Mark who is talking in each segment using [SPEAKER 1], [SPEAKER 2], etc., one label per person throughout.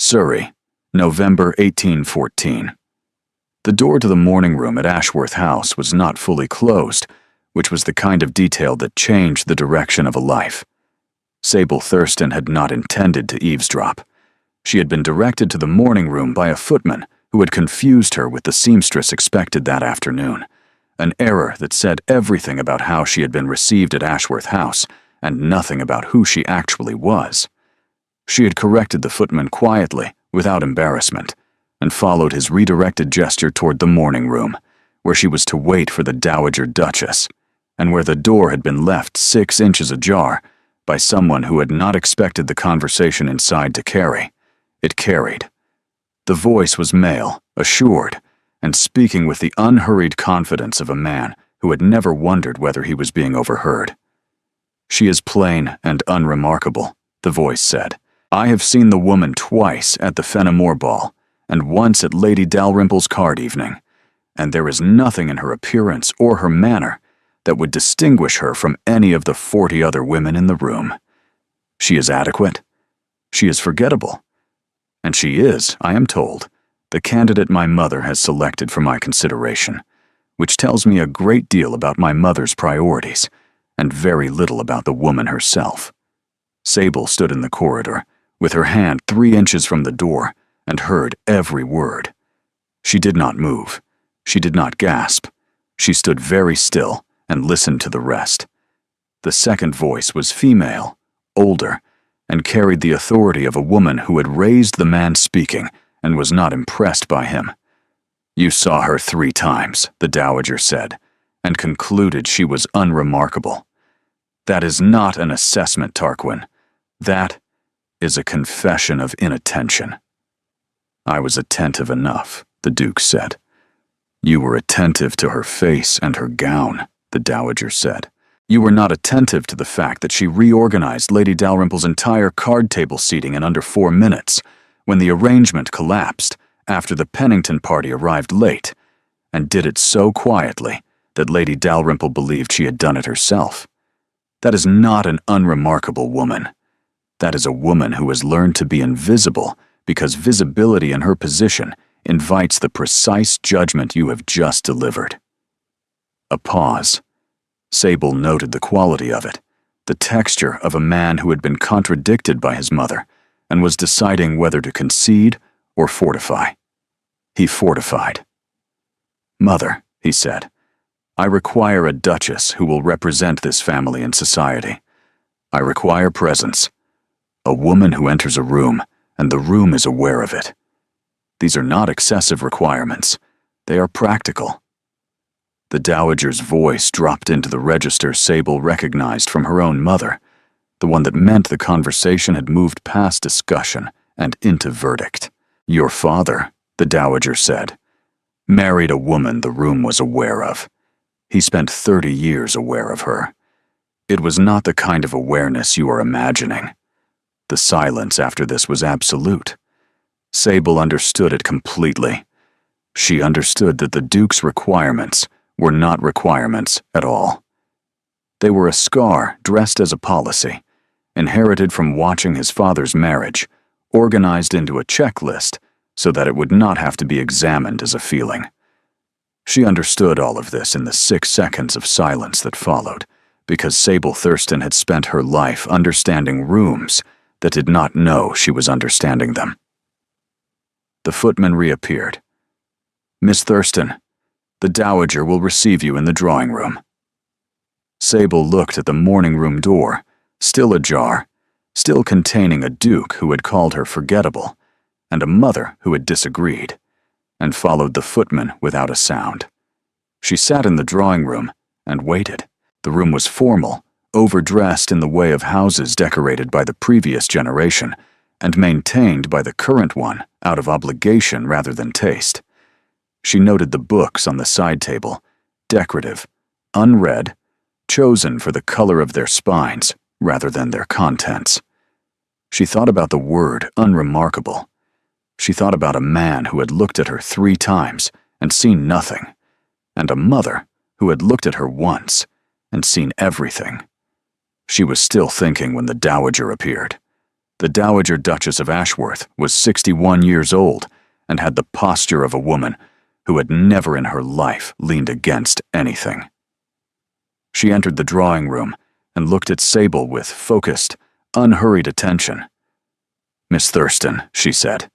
[SPEAKER 1] Surrey, November 1814. The door to the morning room at Ashworth House was not fully closed, which was the kind of detail that changed the direction of a life. Sable Thurston had not intended to eavesdrop. She had been directed to the morning room by a footman who had confused her with the seamstress expected that afternoon, an error that said everything about how she had been received at Ashworth House and nothing about who she actually was. She had corrected the footman quietly, without embarrassment, and followed his redirected gesture toward the morning room, where she was to wait for the Dowager Duchess, and where the door had been left 6 inches ajar by someone who had not expected the conversation inside to carry. It carried. The voice was male, assured, and speaking with the unhurried confidence of a man who had never wondered whether he was being overheard. "She is plain and unremarkable," the voice said. "I have seen the woman twice at the Fenimore Ball, and once at Lady Dalrymple's card evening, and there is nothing in her appearance or her manner that would distinguish her from any of the 40 other women in the room. She is adequate. She is forgettable. And she is, I am told, the candidate my mother has selected for my consideration, which tells me a great deal about my mother's priorities, and very little about the woman herself." Sable stood in the corridor, with her hand 3 inches from the door, and heard every word. She did not move. She did not gasp. She stood very still and listened to the rest. The second voice was female, older, and carried the authority of a woman who had raised the man speaking and was not impressed by him. "You saw her 3 times, the Dowager said, and concluded she was unremarkable. That is not an assessment, Tarquin. That is a confession of inattention." "I was attentive enough," the Duke said. "You were attentive to her face and her gown," the Dowager said. "You were not attentive to the fact that she reorganized Lady Dalrymple's entire card table seating in under 4 minutes, when the arrangement collapsed after the Pennington party arrived late, and did it so quietly that Lady Dalrymple believed she had done it herself. That is not an unremarkable woman. That is a woman who has learned to be invisible because visibility in her position invites the precise judgment you have just delivered." A pause. Sable noted the quality of it, the texture of a man who had been contradicted by his mother and was deciding whether to concede or fortify. He fortified. "Mother," he said, "I require a duchess who will represent this family in society. I require presence. A woman who enters a room, and the room is aware of it. These are not excessive requirements. They are practical." The Dowager's voice dropped into the register Sable recognized from her own mother, the one that meant the conversation had moved past discussion and into verdict. "Your father," the Dowager said, "married a woman the room was aware of. He spent 30 years aware of her. It was not the kind of awareness you are imagining." The silence after this was absolute. Sable understood it completely. She understood that the Duke's requirements were not requirements at all. They were a scar dressed as a policy, inherited from watching his father's marriage, organized into a checklist so that it would not have to be examined as a feeling. She understood all of this in the 6 seconds of silence that followed, because Sable Thurston had spent her life understanding rooms that did not know she was understanding them. The footman reappeared. "Miss Thurston, the Dowager will receive you in the drawing room." Sable looked at the morning room door, still ajar, still containing a duke who had called her forgettable, and a mother who had disagreed, and followed the footman without a sound. She sat in the drawing room and waited. The room was formal, overdressed in the way of houses decorated by the previous generation, and maintained by the current one out of obligation rather than taste. She noted the books on the side table, decorative, unread, chosen for the color of their spines rather than their contents. She thought about the word unremarkable. She thought about a man who had looked at her 3 times and seen nothing, and a mother who had looked at her once and seen everything. She was still thinking when the Dowager appeared. The Dowager Duchess of Ashworth was 61 years old and had the posture of a woman who had never in her life leaned against anything. She entered the drawing room and looked at Sable with focused, unhurried attention. "Miss Thurston," she said.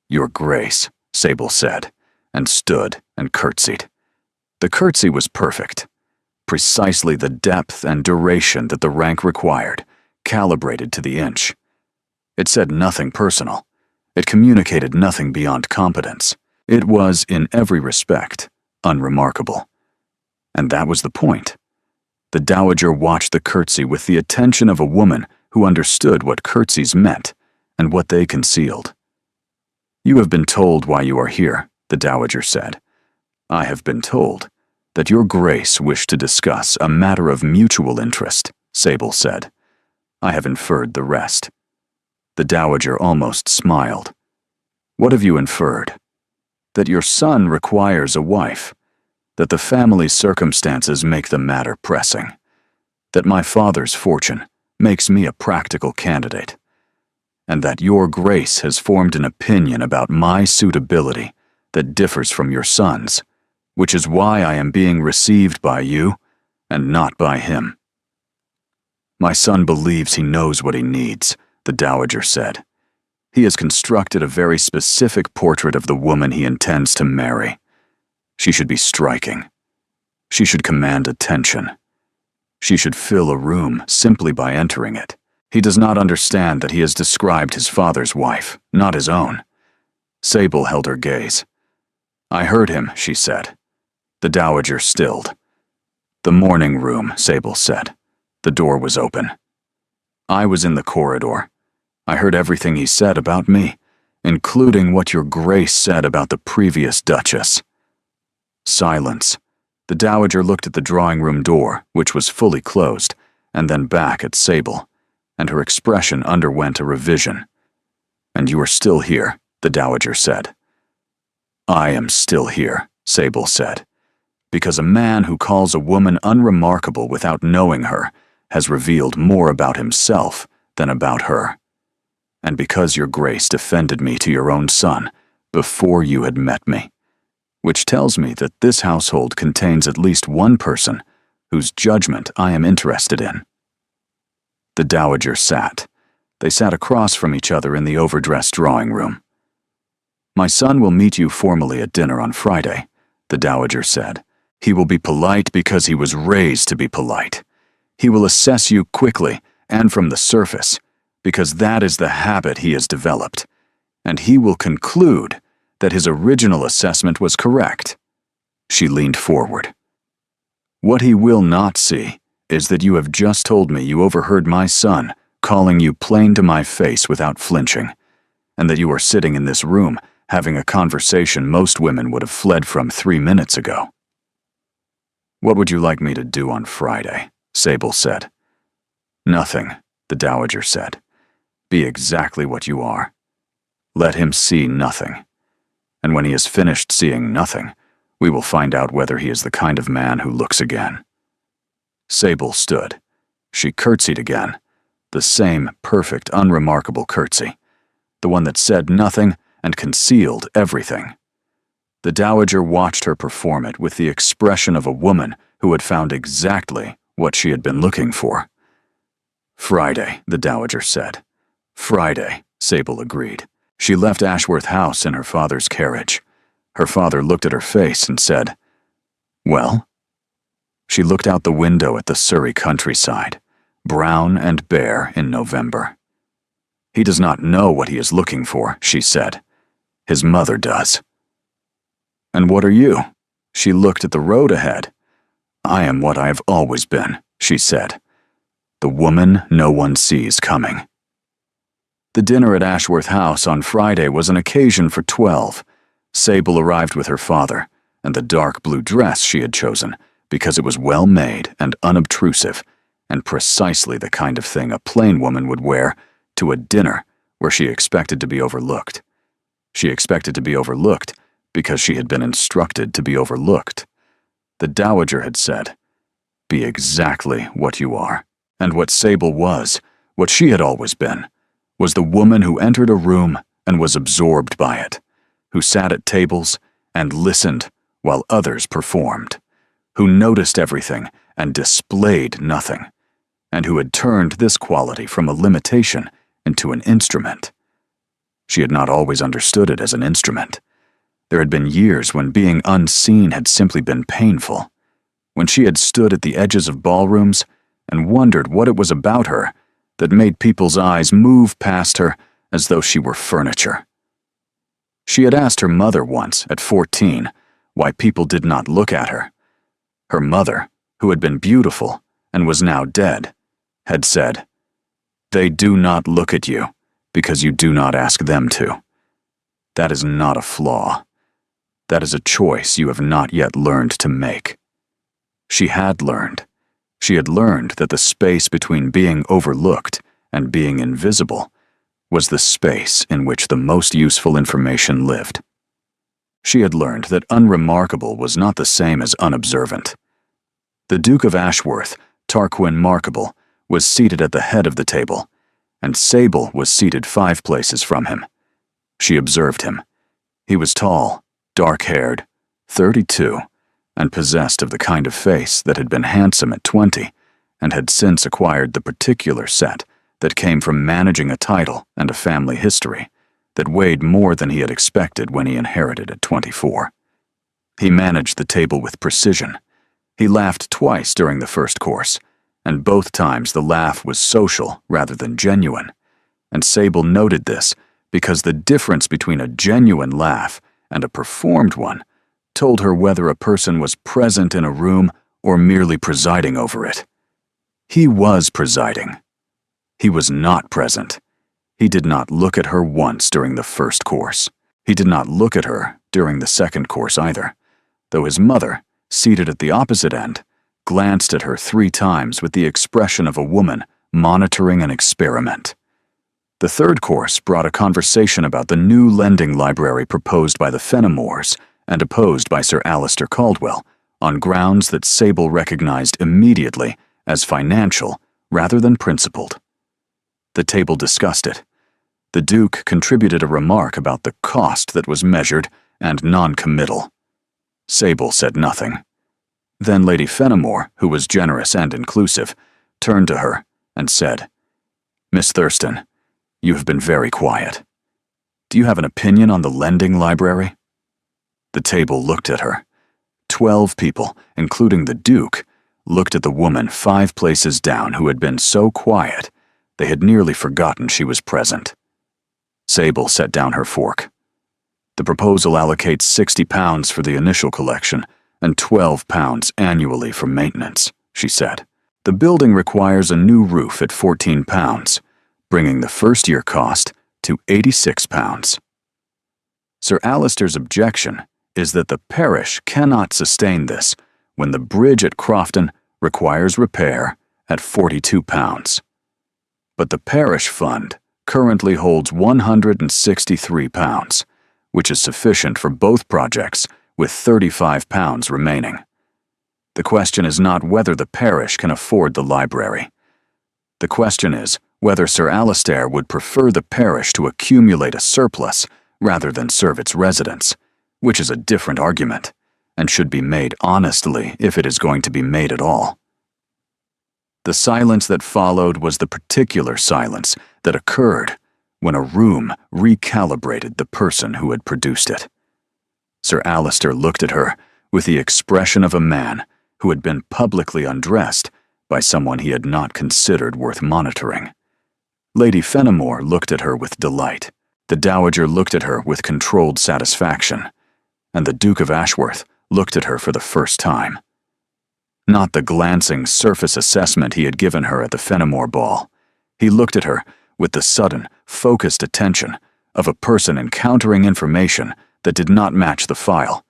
[SPEAKER 1] "Your Grace," Sable said, and stood and curtsied. The curtsy was perfect, precisely the depth and duration that the rank required, calibrated to the inch. It said nothing personal. It communicated nothing beyond competence. It was, in every respect, unremarkable. And that was the point. The Dowager watched the curtsy with the attention of a woman who understood what curtsies meant and what they concealed. "You have been told why you are here," the Dowager said. "I have been told that your Grace wished to discuss a matter of mutual interest," Sable said. "I have inferred the rest." The Dowager almost smiled. "What have you inferred?" "That your son requires a wife, that the family's circumstances make the matter pressing, that my father's fortune makes me a practical candidate, and that your Grace has formed an opinion about my suitability that differs from your son's, which is why I am being received by you and not by him." "My son believes he knows what he needs," the Dowager said. "He has constructed a very specific portrait of the woman he intends to marry. She should be striking. She should command attention. She should fill a room simply by entering it. He does not understand that he has described his father's wife, not his own." Sable held her gaze. "I heard him," she said. The Dowager stilled. "The morning room," Sable said. The door was open. "I was in the corridor. I heard everything he said about me, including what your Grace said about the previous Duchess." Silence. The Dowager looked at the drawing room door, which was fully closed, and then back at Sable, and her expression underwent a revision. "And you are still here," the Dowager said. "I am still here," Sable said, "because a man who calls a woman unremarkable without knowing her has revealed more about himself than about her. And because your Grace defended me to your own son before you had met me, which tells me that this household contains at least one person whose judgment I am interested in." The Dowager sat. They sat across from each other in the overdressed drawing room. "My son will meet you formally at dinner on Friday," the Dowager said. "He will be polite because he was raised to be polite. He will assess you quickly and from the surface, because that is the habit he has developed. And he will conclude that his original assessment was correct." She leaned forward. "What he will not see is that you have just told me you overheard my son calling you plain to my face without flinching, and that you are sitting in this room having a conversation most women would have fled from 3 minutes ago." "What would you like me to do on Friday?" Sable said. "Nothing," the Dowager said. "Be exactly what you are. Let him see nothing. And when he has finished seeing nothing, we will find out whether he is the kind of man who looks again." Sable stood. She curtsied again, the same perfect, unremarkable curtsy, the one that said nothing and concealed everything. The Dowager watched her perform it with the expression of a woman who had found exactly what she had been looking for. "Friday," the Dowager said. "Friday," Sable agreed. She left Ashworth House in her father's carriage. Her father looked at her face and said, "Well?" She looked out the window at the Surrey countryside, brown and bare in November. "He does not know what he is looking for," she said. "His mother does." "And what are you?" She looked at the road ahead. "I am what I have always been," she said. "The woman no one sees coming." The dinner at Ashworth House on Friday was an occasion for 12. Sable arrived with her father, and the dark blue dress she had chosen because it was well made and unobtrusive, and precisely the kind of thing a plain woman would wear to a dinner where she expected to be overlooked. She expected to be overlooked because she had been instructed to be overlooked. The Dowager had said, "Be exactly what you are," and what Sable was, what she had always been, was the woman who entered a room and was absorbed by it, who sat at tables and listened while others performed, who noticed everything and displayed nothing, and who had turned this quality from a limitation into an instrument. She had not always understood it as an instrument. There had been years when being unseen had simply been painful, when she had stood at the edges of ballrooms and wondered what it was about her that made people's eyes move past her as though she were furniture. She had asked her mother once, at 14, why people did not look at her. Her mother, who had been beautiful and was now dead, had said, "They do not look at you because you do not ask them to. That is not a flaw. That is a choice you have not yet learned to make." She had learned. She had learned that the space between being overlooked and being invisible was the space in which the most useful information lived. She had learned that unremarkable was not the same as unobservant. The Duke of Ashworth, Tarquin Markable, was seated at the head of the table, and Sable was seated 5 places from him. She observed him. He was tall, dark-haired, 32, and possessed of the kind of face that had been handsome at 20 and had since acquired the particular set that came from managing a title and a family history that weighed more than he had expected when he inherited at 24. He managed the table with precision. He laughed twice during the first course, and both times the laugh was social rather than genuine, and Sable noted this because the difference between a genuine laugh and a performed one told her whether a person was present in a room or merely presiding over it. He was presiding. He was not present. He did not look at her once during the first course. He did not look at her during the second course either, though his mother, seated at the opposite end, glanced at her 3 times with the expression of a woman monitoring an experiment. The third course brought a conversation about the new lending library proposed by the Fenimores and opposed by Sir Alistair Caldwell, on grounds that Sable recognized immediately as financial rather than principled. The table discussed it. The Duke contributed a remark about the cost that was measured and non-committal. Sable said nothing. Then Lady Fenimore, who was generous and inclusive, turned to her and said, "Miss Thurston, you have been very quiet. Do you have an opinion on the lending library?" The table looked at her. 12 people, including the Duke, looked at the woman 5 places down who had been so quiet they had nearly forgotten she was present. Sable set down her fork. "The proposal allocates £60 for the initial collection and £12 annually for maintenance," she said. "The building requires a new roof at £14, bringing the first-year cost to £86. Sir Alistair's objection is that the parish cannot sustain this when the bridge at Crofton requires repair at £42. But the parish fund currently holds £163, which is sufficient for both projects, with £35 remaining. The question is not whether the parish can afford the library. The question is whether Sir Alistair would prefer the parish to accumulate a surplus rather than serve its residents, which is a different argument, and should be made honestly if it is going to be made at all. The silence that followed was the particular silence that occurred when a room recalibrated the person who had produced it. Sir Alistair looked at her with the expression of a man who had been publicly undressed by someone he had not considered worth monitoring. Lady Fenimore looked at her with delight. The Dowager looked at her with controlled satisfaction, and the Duke of Ashworth looked at her for the first time. Not the glancing surface assessment he had given her at the Fenimore ball. He looked at her with the sudden, focused attention of a person encountering information that did not match the file,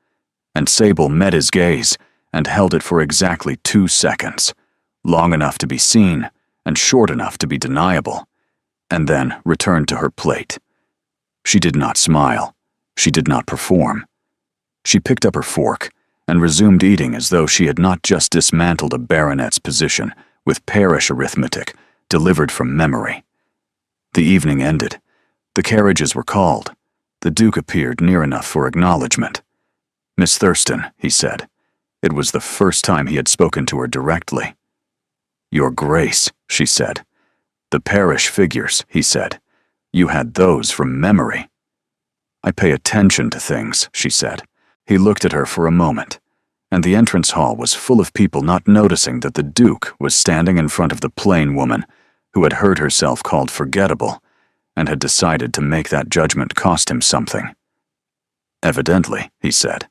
[SPEAKER 1] and Sable met his gaze and held it for exactly 2 seconds, long enough to be seen and short enough to be deniable, and then returned to her plate. She did not smile. She did not perform. She picked up her fork and resumed eating as though she had not just dismantled a baronet's position with parish arithmetic delivered from memory. The evening ended. The carriages were called. The Duke appeared near enough for acknowledgement. "Miss Thurston," he said. It was the first time he had spoken to her directly. "Your Grace," she said. "The parish figures," he said. "You had those from memory." "I pay attention to things," she said. He looked at her for a moment, and the entrance hall was full of people not noticing that the Duke was standing in front of the plain woman who had heard herself called forgettable and had decided to make that judgment cost him something. "Evidently," he said.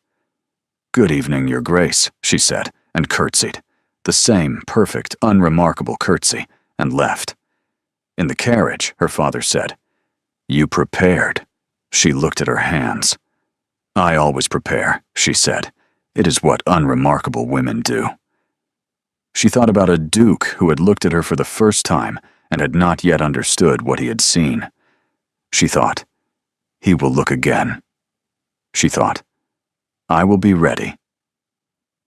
[SPEAKER 1] "Good evening, Your Grace," she said, and curtsied, the same perfect, unremarkable curtsy, and left. In the carriage, her father said, "You prepared." She looked at her hands. "I always prepare," she said. "It is what unremarkable women do." She thought about a duke who had looked at her for the first time and had not yet understood what he had seen. She thought, "He will look again." She thought, "I will be ready."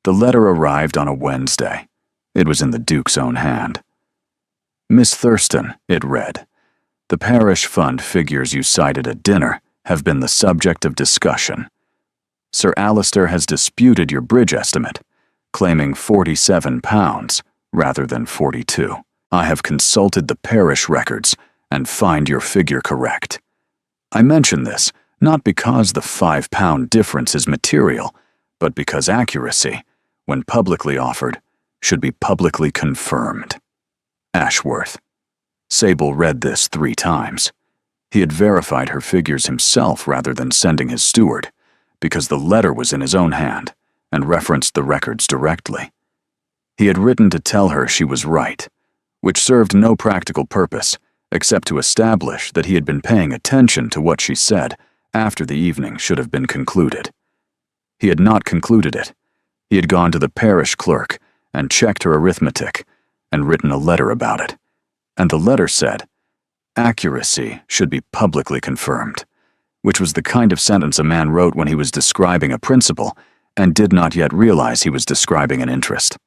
[SPEAKER 1] The letter arrived on a Wednesday. It was in the Duke's own hand. "Miss Thurston," it read, "the parish fund figures you cited at dinner have been the subject of discussion. Sir Alistair has disputed your bridge estimate, claiming £47 rather than 42. I have consulted the parish records and find your figure correct. I mention this not because the £5 difference is material, but because accuracy, when publicly offered, should be publicly confirmed. Ashworth." Sable read this 3 times. He had verified her figures himself rather than sending his steward, because the letter was in his own hand and referenced the records directly. He had written to tell her she was right, which served no practical purpose except to establish that he had been paying attention to what she said after the evening should have been concluded. He had not concluded it. He had gone to the parish clerk and checked her arithmetic and written a letter about it. And the letter said, "Accuracy should be publicly confirmed," which was the kind of sentence a man wrote when he was describing a principle and did not yet realize he was describing an interest.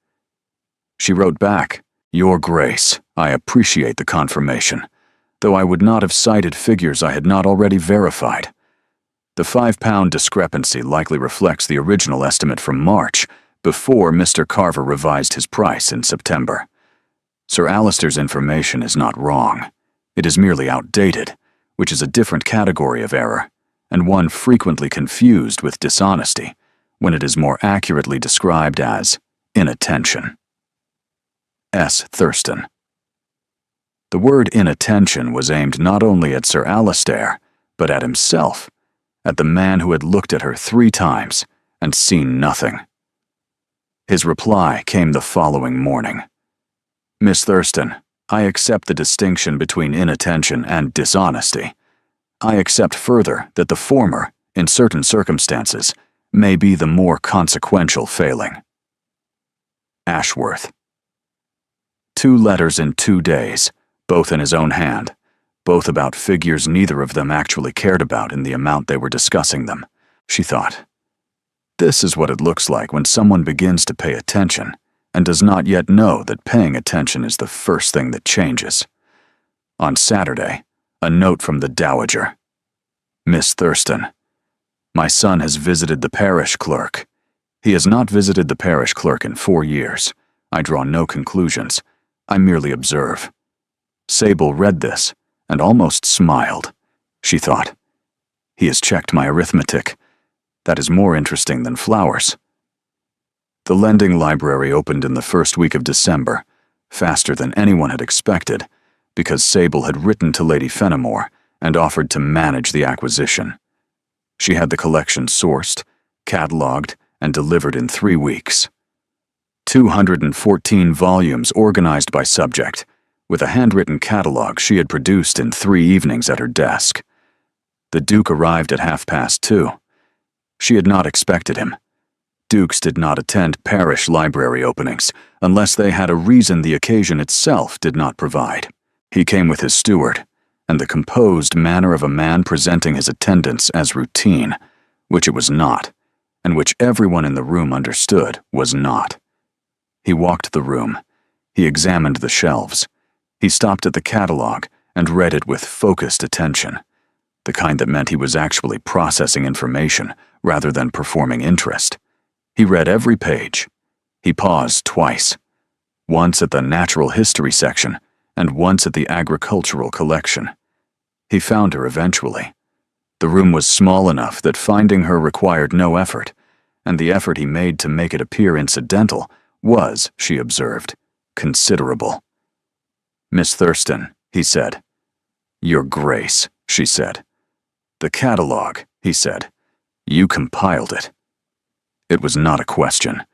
[SPEAKER 1] She wrote back, "Your Grace, I appreciate the confirmation, though I would not have cited figures I had not already verified. The £5 discrepancy likely reflects the original estimate from March, before Mr. Carver revised his price in September. Sir Alistair's information is not wrong. It is merely outdated, which is a different category of error, and one frequently confused with dishonesty, when it is more accurately described as inattention. S. Thurston." The word inattention was aimed not only at Sir Alistair, but at himself, at the man who had looked at her 3 times and seen nothing. His reply came the following morning. "Miss Thurston, I accept the distinction between inattention and dishonesty. I accept further that the former, in certain circumstances, may be the more consequential failing." Ashworth. 2 letters in 2 days, both in his own hand, both about figures neither of them actually cared about in the amount they were discussing them. She thought, "This is what it looks like when someone begins to pay attention and does not yet know that paying attention is the first thing that changes." On Saturday, a note from the Dowager. "Miss Thurston, my son has visited the parish clerk. He has not visited the parish clerk in 4 years. I draw no conclusions. I merely observe." Sable read this and almost smiled. She thought, "He has checked my arithmetic. That is more interesting than flowers." The lending library opened in the first week of December, faster than anyone had expected, because Sable had written to Lady Fenimore and offered to manage the acquisition. She had the collection sourced, catalogued, and delivered in 3 weeks. 214 volumes organized by subject, with a handwritten catalogue she had produced in 3 evenings at her desk. The Duke arrived at 2:30. She had not expected him. Dukes did not attend parish library openings unless they had a reason the occasion itself did not provide. He came with his steward, and the composed manner of a man presenting his attendance as routine, which it was not, and which everyone in the room understood was not. He walked the room. He examined the shelves. He stopped at the catalogue and read it with focused attention, the kind that meant he was actually processing information rather than performing interest. He read every page. He paused twice, once at the natural history section and once at the agricultural collection. He found her eventually. The room was small enough that finding her required no effort, and the effort he made to make it appear incidental was, she observed, considerable. "Miss Thurston," he said. "Your Grace," she said. "The catalog," he said. "You compiled it." It was not a question.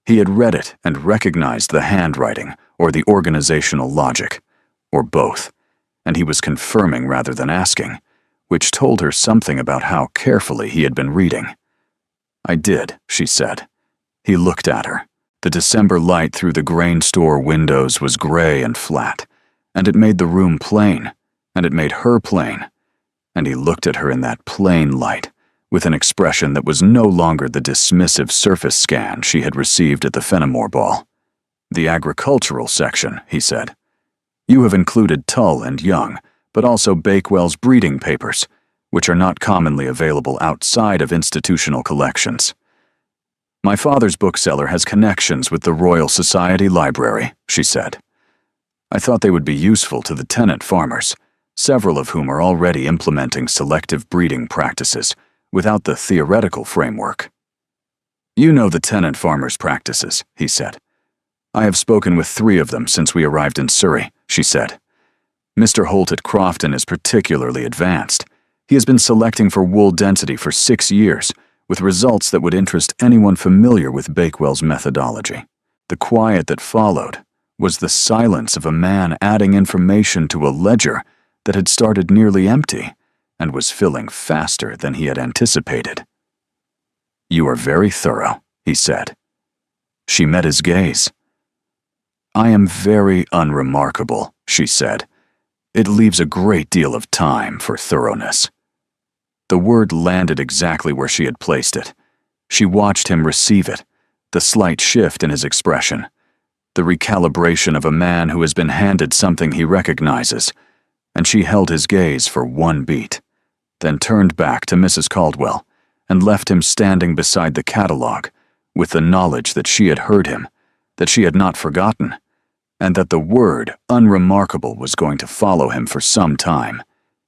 [SPEAKER 1] He had read it and recognized the handwriting or the organizational logic, or both, and he was confirming rather than asking, which told her something about how carefully he had been reading. "I did," she said. He looked at her. The December light through the grain store windows was gray and flat, and it made the room plain, and it made her plain, and he looked at her in that plain light, with an expression that was no longer the dismissive surface scan she had received at the Fenimore Ball. "The agricultural section," he said. "You have included Tull and Young, but also Bakewell's breeding papers, which are not commonly available outside of institutional collections. My father's bookseller has connections with the Royal Society Library," she said. "I thought they would be useful to the tenant farmers, several of whom are already implementing selective breeding practices without the theoretical framework." "You know the tenant farmers' practices," he said. "I have spoken with 3 of them since we arrived in Surrey," she said. "Mr. Holt at Crofton is particularly advanced. He has been selecting for wool density for 6 years, with results that would interest anyone familiar with Bakewell's methodology. The quiet that followed was the silence of a man adding information to a ledger that had started nearly empty and was filling faster than he had anticipated. "You are very thorough," he said. She met his gaze. "I am very unremarkable," she said. "It leaves a great deal of time for thoroughness." The word landed exactly where she had placed it. She watched him receive it, the slight shift in his expression, the recalibration of a man who has been handed something he recognizes, and she held his gaze for 1 beat, then turned back to Mrs. Caldwell and left him standing beside the catalog with the knowledge that she had heard him, that she had not forgotten, and that the word unremarkable was going to follow him for some time.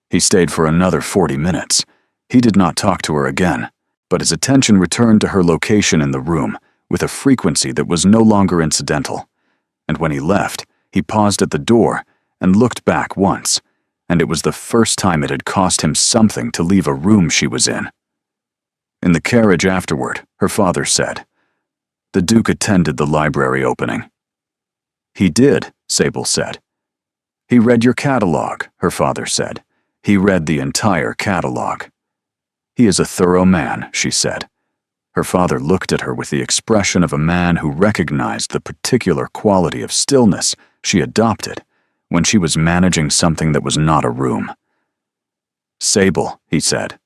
[SPEAKER 1] He stayed for another 40 minutes. He did not talk to her again, but his attention returned to her location in the room with a frequency that was no longer incidental. And when he left, he paused at the door and looked back once, and it was the first time it had cost him something to leave a room she was in. In the carriage afterward, her father said, "The Duke attended the library opening." "He did," Sable said. "He read your catalog," her father said. "He read the entire catalog." "He is a thorough man," she said. Her father looked at her with the expression of a man who recognized the particular quality of stillness she adopted when she was managing something that was not a room. "Sable," he said.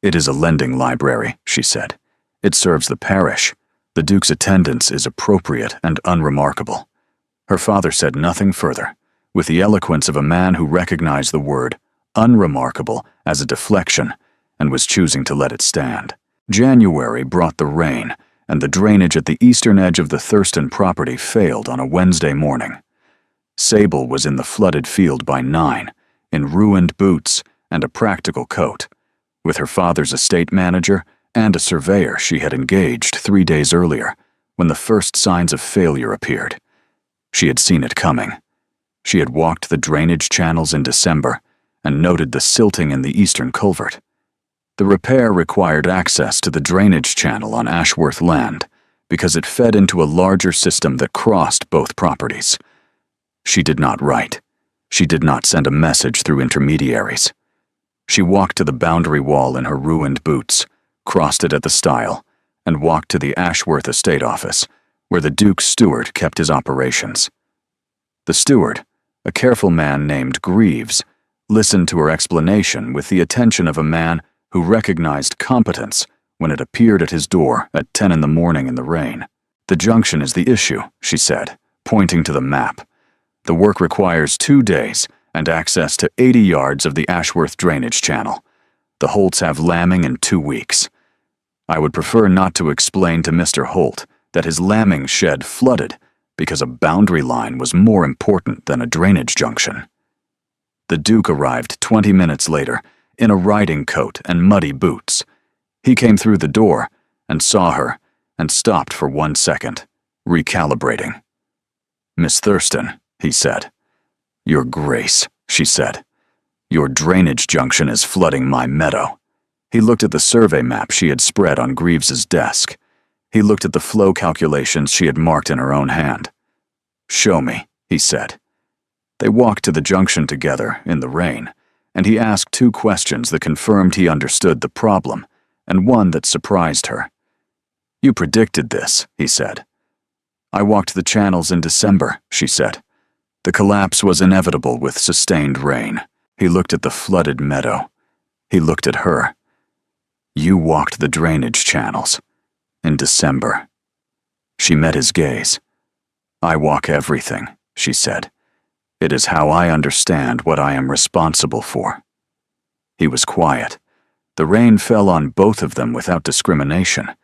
[SPEAKER 1] "It is a lending library," she said. "It serves the parish. The Duke's attendance is appropriate and unremarkable." Her father said nothing further, with the eloquence of a man who recognized the word unremarkable as a deflection and was choosing to let it stand. January brought the rain, and the drainage at the eastern edge of the Thurston property failed on a Wednesday morning. Sable was in the flooded field by 9, in ruined boots and a practical coat, with her father's estate manager and a surveyor she had engaged 3 days earlier, when the first signs of failure appeared. She had seen it coming. She had walked the drainage channels in December and noted the silting in the eastern culvert. The repair required access to the drainage channel on Ashworth land because it fed into a larger system that crossed both properties. She did not write. She did not send a message through intermediaries. She walked to the boundary wall in her ruined boots, crossed it at the stile, and walked to the Ashworth estate office, where the Duke's steward kept his operations. The steward, a careful man named Greaves, listened to her explanation with the attention of a man who recognized competence when it appeared at his door at 10 in the morning in the rain. "The junction is the issue," she said, pointing to the map. "The work requires 2 days and access to 80 yards of the Ashworth drainage channel. The Holts have lambing in 2 weeks. I would prefer not to explain to Mr. Holt that his lambing shed flooded because a boundary line was more important than a drainage junction. The Duke arrived 20 minutes later in a riding coat and muddy boots. He came through the door and saw her and stopped for 1 second, recalibrating. "Miss Thurston," he said. "Your Grace," she said. "Your drainage junction is flooding my meadow." He looked at the survey map she had spread on Greaves's desk. He looked at the flow calculations she had marked in her own hand. "Show me," he said. They walked to the junction together in the rain, and he asked 2 questions that confirmed he understood the problem, and one that surprised her. "You predicted this," he said. "I walked the channels in December," she said. The collapse was inevitable with sustained rain. He looked at the flooded meadow. He looked at her. "You walked the drainage channels. In December." She met his gaze. "I walk everything," she said. "It is how I understand what I am responsible for." He was quiet. The rain fell on both of them without discrimination,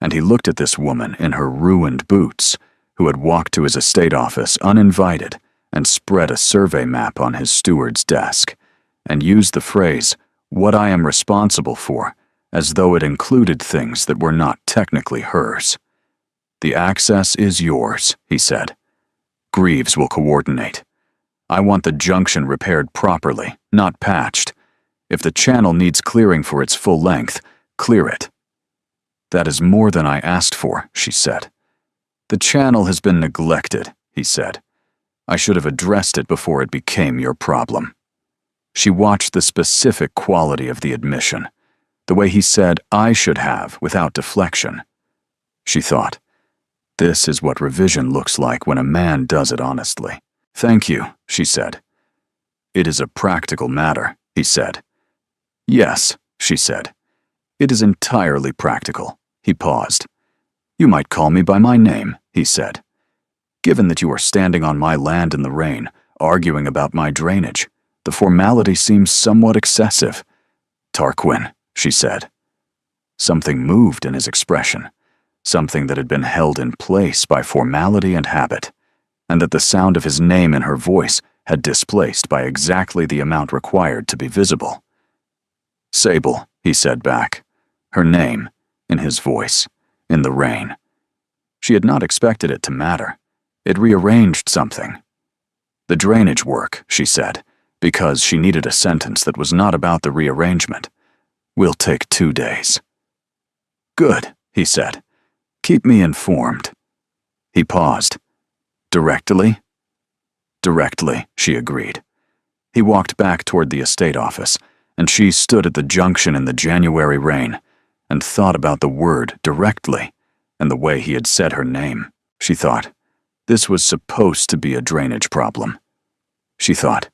[SPEAKER 1] and he looked at this woman in her ruined boots, who had walked to his estate office uninvited and spread a survey map on his steward's desk, and used the phrase, "what I am responsible for," as though it included things that were not technically hers. "The access is yours," he said. "Greaves will coordinate. I want the junction repaired properly, not patched. If the channel needs clearing for its full length, clear it." "That is more than I asked for," she said. "The channel has been neglected," he said. "I should have addressed it before it became your problem." She watched the specific quality of the admission, the way he said "I should have" without deflection. She thought, this is what revision looks like when a man does it honestly. "Thank you," she said. "It is a practical matter," he said. "Yes," she said. "It is entirely practical." He paused. "You might call me by my name," he said. "Given that you are standing on my land in the rain, arguing about my drainage, the formality seems somewhat excessive." "Tarquin," she said. Something moved in his expression, something that had been held in place by formality and habit, and that the sound of his name in her voice had displaced by exactly the amount required to be visible. "Sable," he said back, her name, in his voice, in the rain. She had not expected it to matter. It rearranged something. "The drainage work," she said, because she needed a sentence that was not about the rearrangement. "Will take 2 days." "Good," he said. "Keep me informed." He paused. "Directly?" "Directly," she agreed. He walked back toward the estate office, and she stood at the junction in the January rain and thought about the word directly and the way he had said her name. She thought, this was supposed to be a drainage problem. She thought,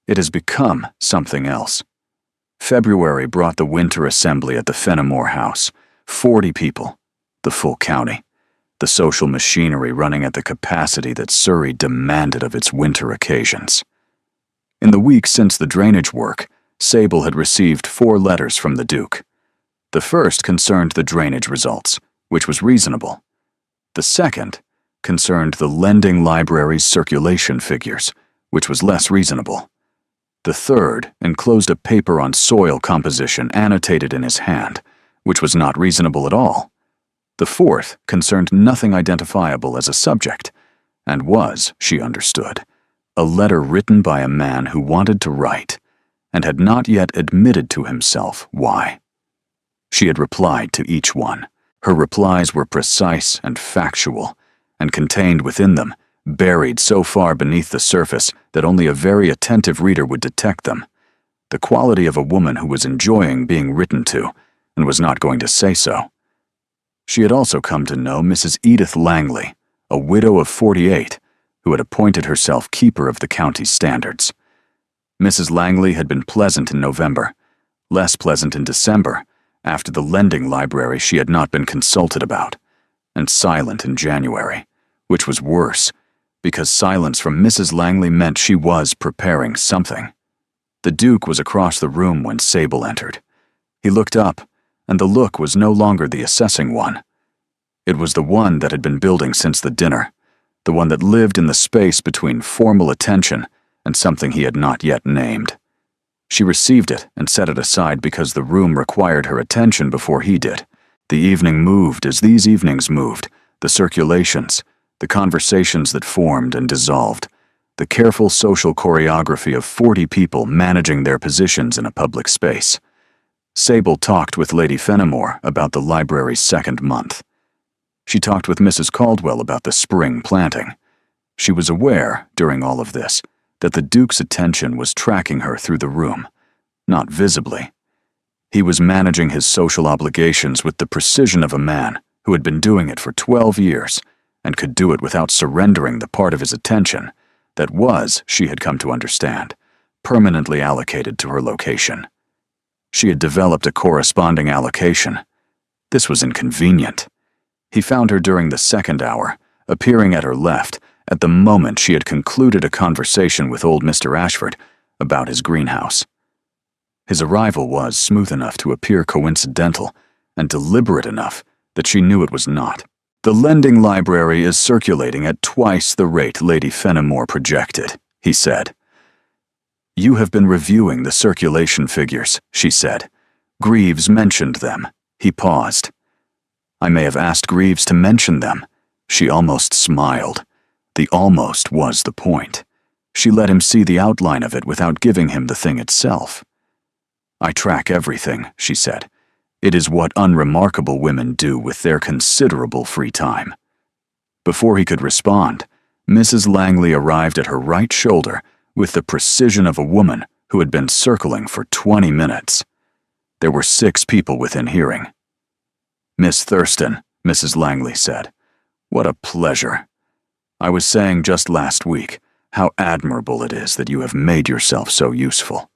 [SPEAKER 1] it has become something else. February brought the winter assembly at the Fenimore House, 40 people, the full county, the social machinery running at the capacity that Surrey demanded of its winter occasions. In the week since the drainage work, Sable had received 4 letters from the Duke. The first concerned the drainage results, which was reasonable. The second concerned the lending library's circulation figures, which was less reasonable. The third enclosed a paper on soil composition annotated in his hand, which was not reasonable at all. The fourth concerned nothing identifiable as a subject, and was, she understood, a letter written by a man who wanted to write, and had not yet admitted to himself why. She had replied to each one. Her replies were precise and factual, and contained within them, buried so far beneath the surface that only a very attentive reader would detect them, the quality of a woman who was enjoying being written to, and was not going to say so. She had also come to know Mrs. Edith Langley, a widow of 48, who had appointed herself keeper of the county's standards. Mrs. Langley had been pleasant in November, less pleasant in December, after the lending library she had not been consulted about, and silent in January, which was worse, because silence from Mrs. Langley meant she was preparing something. The Duke was across the room when Sable entered. He looked up, and the look was no longer the assessing one. It was the one that had been building since the dinner, the one that lived in the space between formal attention and something he had not yet named. She received it and set it aside because the room required her attention before he did. The evening moved as these evenings moved, the circulations, the conversations that formed and dissolved, the careful social choreography of 40 people managing their positions in a public space. Sable talked with Lady Fenimore about the library's second month. She talked with Mrs. Caldwell about the spring planting. She was aware, during all of this, that the Duke's attention was tracking her through the room, not visibly. He was managing his social obligations with the precision of a man who had been doing it for 12 years and could do it without surrendering the part of his attention that was, she had come to understand, permanently allocated to her location. She had developed a corresponding allocation. This was inconvenient. He found her during the second hour, appearing at her left, at the moment she had concluded a conversation with old Mr. Ashford about his greenhouse. His arrival was smooth enough to appear coincidental and deliberate enough that she knew it was not. "The lending library is circulating at twice the rate Lady Fenimore projected," he said. "You have been reviewing the circulation figures," she said. "Greaves mentioned them." He paused. "I may have asked Greaves to mention them." She almost smiled. The almost was the point. She let him see the outline of it without giving him the thing itself. "I track everything," she said. "It is what unremarkable women do with their considerable free time." Before he could respond, Mrs. Langley arrived at her right shoulder with the precision of a woman who had been circling for 20 minutes. There were 6 people within hearing. "Miss Thurston," Mrs. Langley said, "what a pleasure. I was saying just last week how admirable it is that you have made yourself so useful.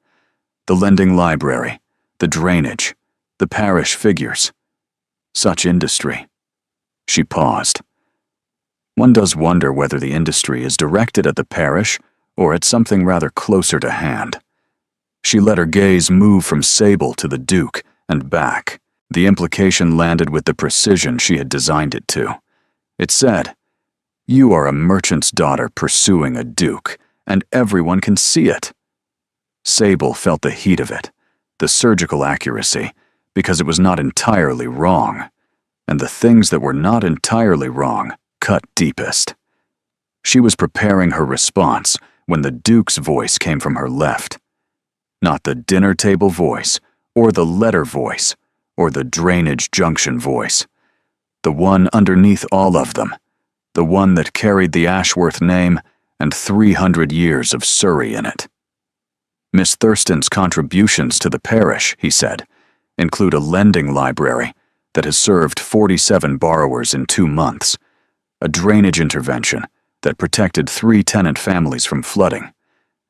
[SPEAKER 1] The lending library, the drainage, the parish figures. Such industry." She paused. One does wonder whether the industry is directed at the parish or at something rather closer to hand. She let her gaze move from Sable to the Duke and back. The implication landed with the precision she had designed it to. It said, "You are a merchant's daughter pursuing a duke, and everyone can see it." Sable felt the heat of it, the surgical accuracy, because it was not entirely wrong. And the things that were not entirely wrong cut deepest. She was preparing her response when the Duke's voice came from her left. Not the dinner table voice, or the letter voice, or the drainage junction voice. The one underneath all of them. The one that carried the Ashworth name and 300 years of Surrey in it. "Miss Thurston's contributions to the parish," he said, "include a lending library that has served 47 borrowers in 2 months, a drainage intervention that protected 3 tenant families from flooding,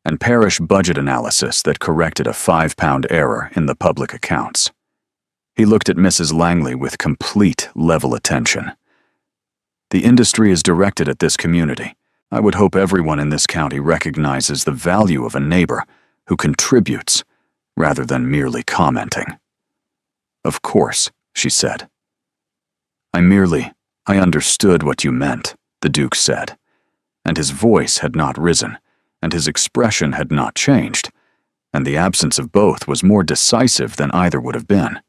[SPEAKER 1] and parish budget analysis that corrected a £5 error in the public accounts." He looked at Mrs. Langley with complete level attention. "The industry is directed at this community. I would hope everyone in this county recognizes the value of a neighbor who contributes rather than merely commenting." "Of course," she said. I understood what you meant," the Duke said, and his voice had not risen, and his expression had not changed, and the absence of both was more decisive than either would have been.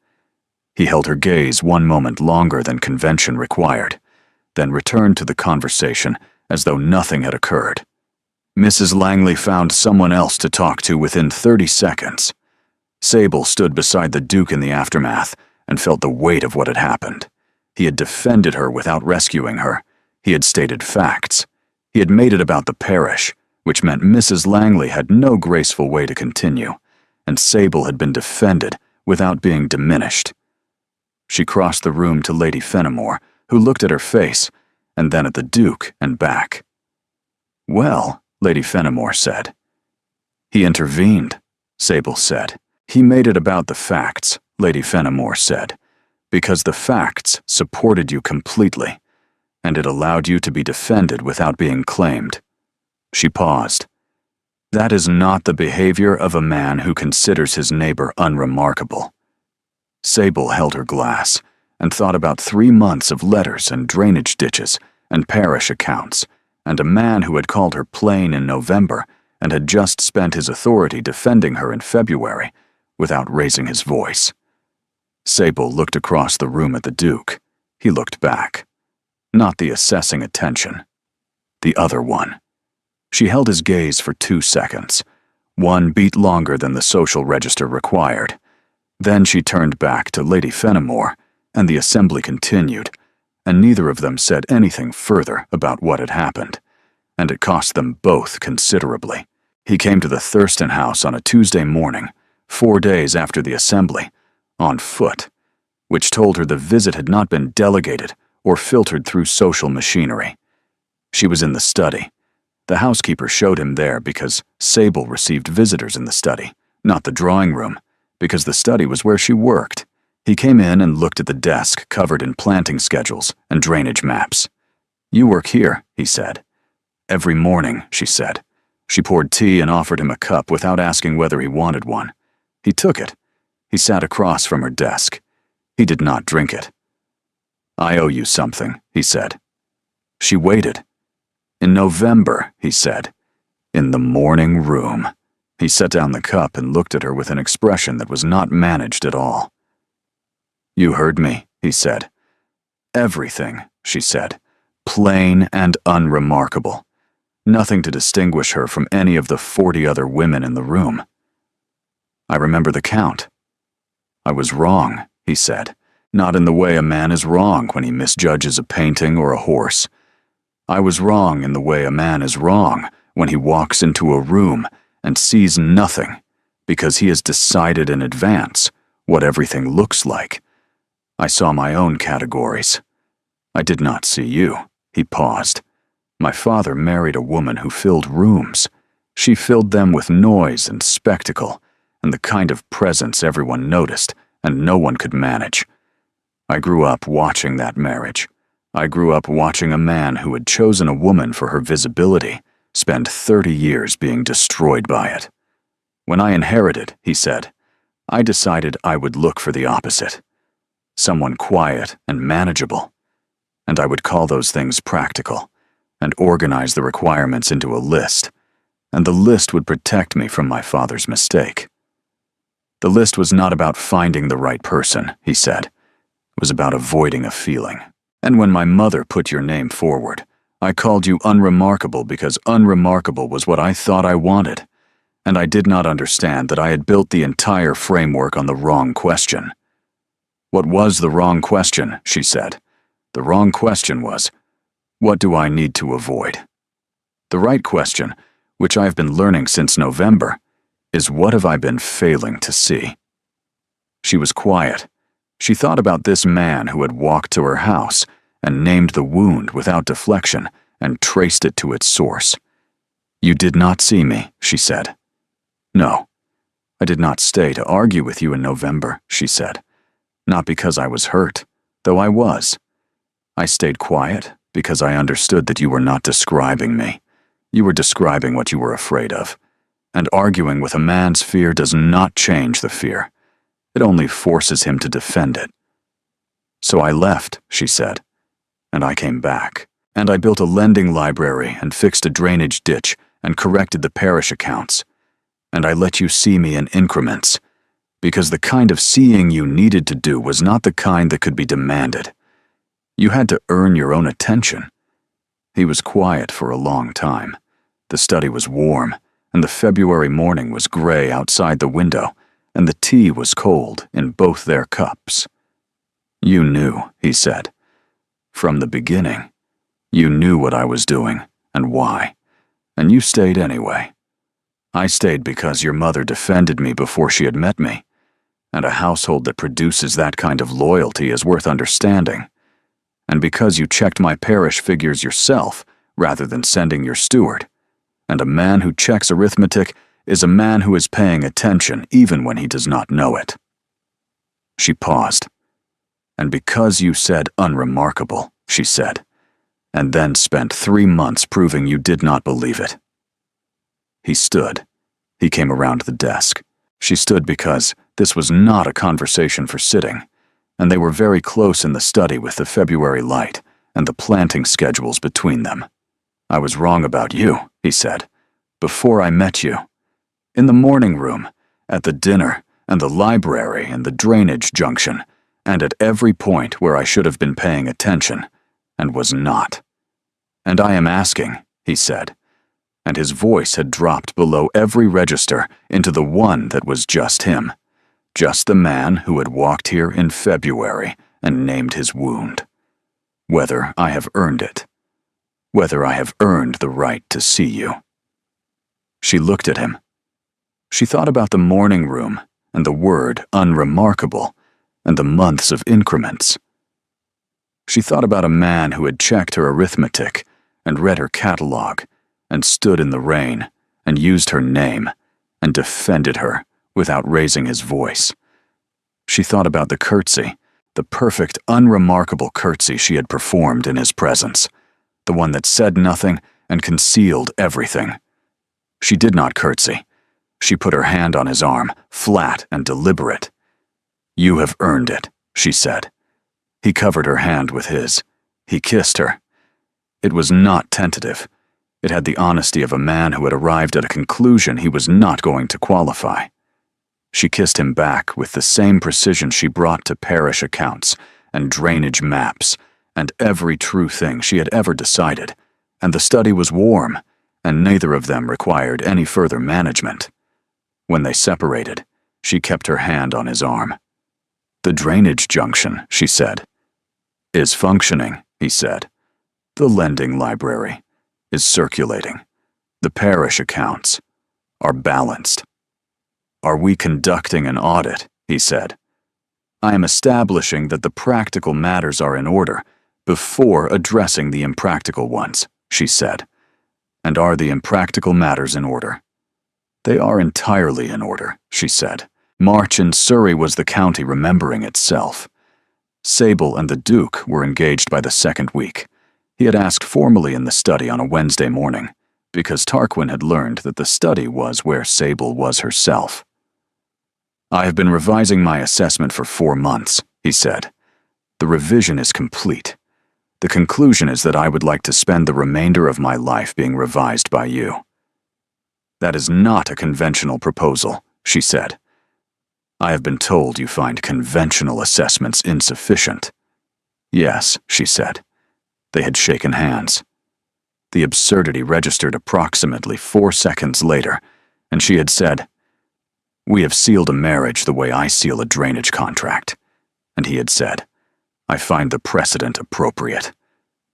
[SPEAKER 1] He held her gaze one moment longer than convention required, then returned to the conversation as though nothing had occurred. Mrs. Langley found someone else to talk to within 30 seconds. Sable stood beside the Duke in the aftermath and felt the weight of what had happened. He had defended her without rescuing her. He had stated facts. He had made it about the parish, which meant Mrs. Langley had no graceful way to continue, and Sable had been defended without being diminished. She crossed the room to Lady Fenimore, who looked at her face, and then at the Duke and back. "Well," Lady Fenimore said. "He intervened," Sable said. "He made it about the facts," Lady Fenimore said, "because the facts supported you completely. and it allowed you to be defended without being claimed. She paused. That is not the behavior of a man who considers his neighbor unremarkable. Sable held her glass and thought about 3 months of letters and drainage ditches and parish accounts, and a man who had called her plain in November and had just spent his authority defending her in February without raising his voice. Sable looked across the room at the Duke. He looked back. Not the assessing attention. The other one. She held his gaze for 2 seconds. 1 beat longer than the social register required. Then she turned back to Lady Fenimore, and the assembly continued, and neither of them said anything further about what had happened, and it cost them both considerably. He came to the Thurston house on a Tuesday morning, 4 days after the assembly, on foot, which told her the visit had not been delegated or filtered through social machinery. She was in the study. The housekeeper showed him there because Sable received visitors in the study, not the drawing room, because the study was where she worked. He came in and looked at the desk covered in planting schedules and drainage maps. "You work here," he said. "Every morning," she said. She poured tea and offered him a cup without asking whether he wanted one. He took it. He sat across from her desk. He did not drink it. "I owe you something," he said. She waited. "In November," he said. "In the morning room." He set down the cup and looked at her with an expression that was not managed at all. "You heard me," he said. "Everything," she said. "Plain and unremarkable. Nothing to distinguish her from any of the 40 other women in the room." "I remember the count." "I was wrong," he said. "Not in the way a man is wrong when he misjudges a painting or a horse. I was wrong in the way a man is wrong when he walks into a room and sees nothing because he has decided in advance what everything looks like. I saw my own categories. I did not see you." He paused. "My father married a woman who filled rooms. She filled them with noise and spectacle and the kind of presence everyone noticed and no one could manage. I grew up watching that marriage. I grew up watching a man who had chosen a woman for her visibility spend 30 years being destroyed by it. When I inherited," he said, "I decided I would look for the opposite. Someone quiet and manageable. And I would call those things practical, and organize the requirements into a list, and the list would protect me from my father's mistake. The list was not about finding the right person," he said. "It was about avoiding a feeling. And when my mother put your name forward, I called you unremarkable because unremarkable was what I thought I wanted, and I did not understand that I had built the entire framework on the wrong question." "What was the wrong question?" she said. "The wrong question was, what do I need to avoid? The right question, which I have been learning since November, is what have I been failing to see?" She was quiet. She thought about this man who had walked to her house and named the wound without deflection and traced it to its source. "You did not see me," she said. "No. I did not stay to argue with you in November," she said. "Not because I was hurt, though I was. I stayed quiet because I understood that you were not describing me. You were describing what you were afraid of. And arguing with a man's fear does not change the fear. It only forces him to defend it. So I left," she said, "and I came back. And I built a lending library and fixed a drainage ditch and corrected the parish accounts. And I let you see me in increments, because the kind of seeing you needed to do was not the kind that could be demanded. You had to earn your own attention." He was quiet for a long time. The study was warm, and the February morning was gray outside the window, and the tea was cold in both their cups. "You knew," he said. "From the beginning. You knew what I was doing and why, and you stayed anyway. I stayed because your mother defended me before she had met me, and a household that produces that kind of loyalty is worth understanding. And because you checked my parish figures yourself rather than sending your steward. And a man who checks arithmetic is a man who is paying attention even when he does not know it." She paused. "And because you said unremarkable," she said, and then spent 3 months proving you did not believe it." He stood. He came around the desk. She stood because this was not a conversation for sitting, and they were very close in the study with the February light and the planting schedules between them. "I was wrong about you," he said, "before I met you. In the morning room, at the dinner, and the library and the drainage junction, and at every point where I should have been paying attention, and was not. And I am asking," he said, and his voice had dropped below every register into the one that was just him, just the man who had walked here in February and named his wound. "Whether I have earned it. Whether I have earned the right to see you." She looked at him. She thought about the morning room and the word unremarkable and the months of increments. She thought about a man who had checked her arithmetic and read her catalog and stood in the rain and used her name and defended her without raising his voice. She thought about the curtsy, the perfect, unremarkable curtsy she had performed in his presence, the one that said nothing and concealed everything. She did not curtsy. She put her hand on his arm, flat and deliberate. "You have earned it," she said. He covered her hand with his. He kissed her. It was not tentative. It had the honesty of a man who had arrived at a conclusion he was not going to qualify. She kissed him back with the same precision she brought to parish accounts and drainage maps and every true thing she had ever decided, and the study was warm, and neither of them required any further management. When they separated, she kept her hand on his arm. "The drainage junction," she said, "is functioning," he said. "The lending library is circulating. The parish accounts are balanced." "Are we conducting an audit?" he said. "I am establishing that the practical matters are in order before addressing the impractical ones," she said. "And are the impractical matters in order?" "They are entirely in order," she said. March in Surrey was the county remembering itself. Sable and the Duke were engaged by the second week. He had asked formally in the study on a Wednesday morning, because Tarquin had learned that the study was where Sable was herself. "I have been revising my assessment for 4 months," he said. "The revision is complete. The conclusion is that I would like to spend the remainder of my life being revised by you." "That is not a conventional proposal," she said. "I have been told you find conventional assessments insufficient." "Yes," she said. They had shaken hands. The absurdity registered approximately 4 seconds later, and she had said, "We have sealed a marriage the way I seal a drainage contract." And he had said, "I find the precedent appropriate."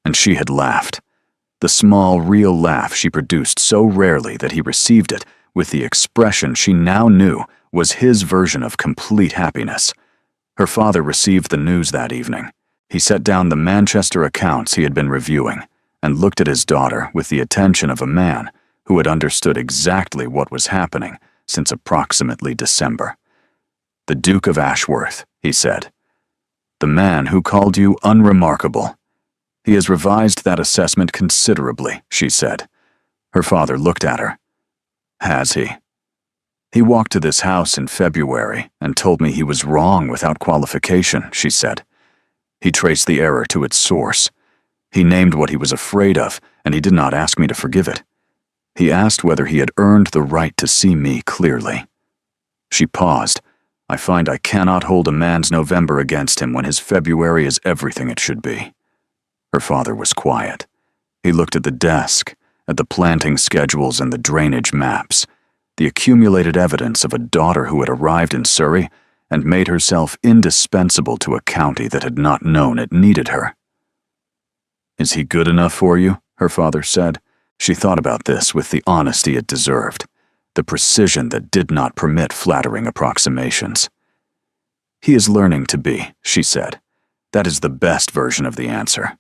[SPEAKER 1] And she had laughed. The small, real laugh she produced so rarely that he received it with the expression she now knew was his version of complete happiness. Her father received the news that evening. He set down the Manchester accounts he had been reviewing and looked at his daughter with the attention of a man who had understood exactly what was happening since approximately December. "The Duke of Ashworth," he said. "The man who called you unremarkable. He has revised that assessment considerably," she said. Her father looked at her. "Has he?" "He walked to this house in February and told me he was wrong without qualification," she said. "He traced the error to its source. He named what he was afraid of, and he did not ask me to forgive it. He asked whether he had earned the right to see me clearly." She paused. "I find I cannot hold a man's November against him when his February is everything it should be." Her father was quiet. He looked at the desk, at the planting schedules and the drainage maps, the accumulated evidence of a daughter who had arrived in Surrey and made herself indispensable to a county that had not known it needed her. "Is he good enough for you?" her father said. She thought about this with the honesty it deserved, the precision that did not permit flattering approximations. "He is learning to be," she said. "That is the best version of the answer."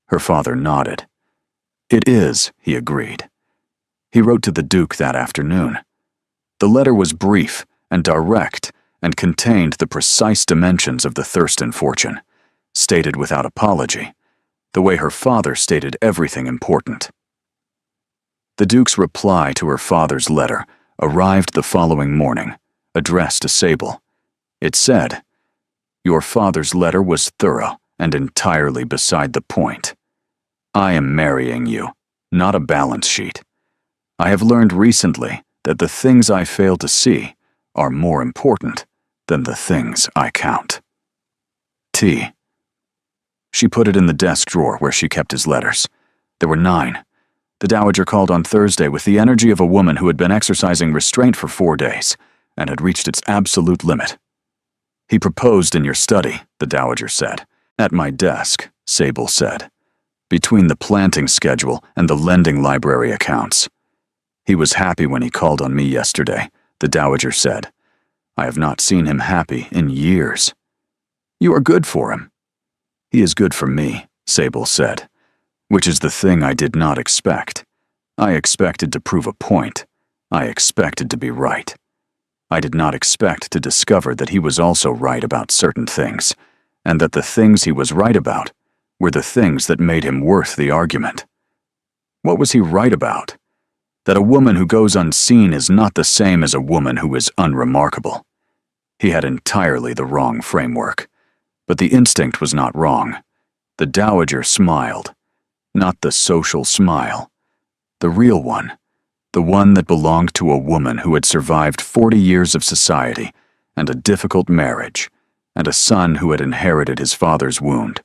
[SPEAKER 1] Her father nodded. "It is," he agreed. He wrote to the Duke that afternoon. The letter was brief and direct and contained the precise dimensions of the Thurston fortune, stated without apology, the way her father stated everything important. The Duke's reply to her father's letter arrived the following morning, addressed to Sable. It said, "Your father's letter was thorough and entirely beside the point. I am marrying you, not a balance sheet. I have learned recently that the things I fail to see are more important than the things I count. T." She put it in the desk drawer where she kept his letters. There were 9. The Dowager called on Thursday with the energy of a woman who had been exercising restraint for 4 days and had reached its absolute limit. "He proposed in your study," the Dowager said. "At my desk," Sable said, "between the planting schedule and the lending library accounts. He was happy when he called on me yesterday," the Dowager said. "I have not seen him happy in years." "You are good for him." "He is good for me," Sable said, "which is the thing I did not expect. I expected to prove a point. I expected to be right. I did not expect to discover that he was also right about certain things, and that the things he was right about were the things that made him worth the argument." What was he right about? That a woman who goes unseen is not the same as a woman who is unremarkable. He had entirely the wrong framework, but the instinct was not wrong. The Dowager smiled. Not the social smile. The real one. The one that belonged to a woman who had survived 40 years of society and a difficult marriage, and a son who had inherited his father's wound,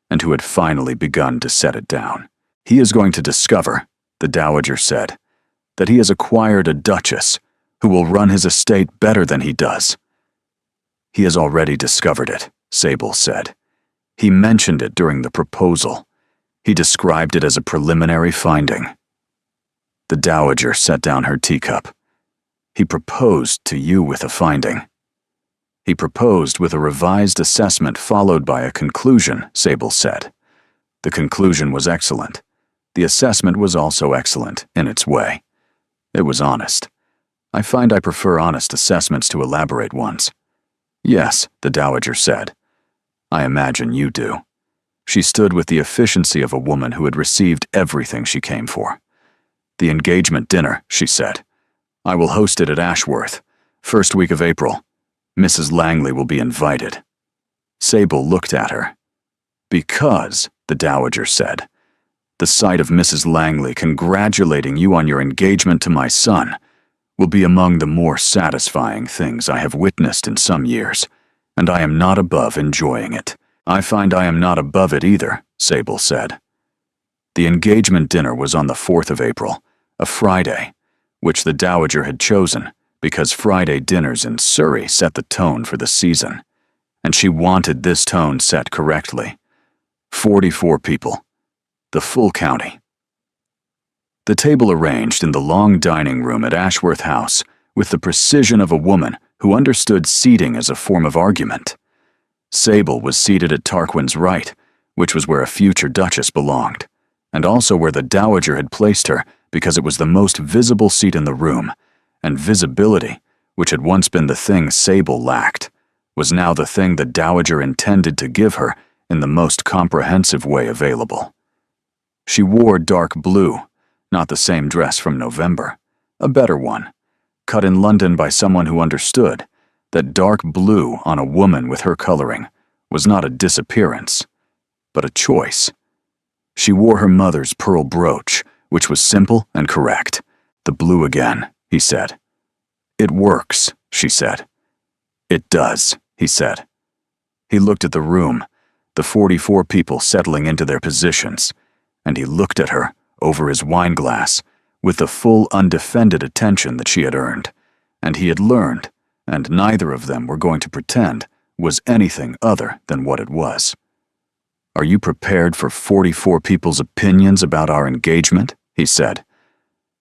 [SPEAKER 1] and who had finally begun to set it down. "He is going to discover," the Dowager said, "that he has acquired a duchess who will run his estate better than he does." "He has already discovered it," Sable said. "He mentioned it during the proposal. He described it as a preliminary finding." The Dowager set down her teacup. "He proposed to you with a finding." "He proposed with a revised assessment followed by a conclusion," Sable said. "The conclusion was excellent. The assessment was also excellent, in its way. It was honest. I find I prefer honest assessments to elaborate ones." "Yes," the Dowager said. "I imagine you do." She stood with the efficiency of a woman who had received everything she came for. "The engagement dinner," she said. "I will host it at Ashworth, first week of April. Mrs. Langley will be invited." Sable looked at her. "Because," the Dowager said, "the sight of Mrs. Langley congratulating you on your engagement to my son will be among the more satisfying things I have witnessed in some years, and I am not above enjoying it." "I find I am not above it either," Sable said. The engagement dinner was on the 4th of April, a Friday, which the Dowager had chosen because Friday dinners in Surrey set the tone for the season, and she wanted this tone set correctly. 44 people, the full county. The table arranged in the long dining room at Ashworth House with the precision of a woman who understood seating as a form of argument. Sable was seated at Tarquin's right, which was where a future duchess belonged, and also where the Dowager had placed her because it was the most visible seat in the room, and visibility, which had once been the thing Sable lacked, was now the thing the Dowager intended to give her in the most comprehensive way available. She wore dark blue, not the same dress from November, a better one, cut in London by someone who understood that dark blue on a woman with her coloring was not a disappearance, but a choice. She wore her mother's pearl brooch, which was simple and correct. "The blue again," he said. "It works," she said. "It does," he said. He looked at the room, the 44 people settling into their positions, and he looked at her over his wineglass with the full undefended attention that she had earned, and he had learned, and neither of them were going to pretend was anything other than what it was. "Are you prepared for 44 people's opinions about our engagement?" he said.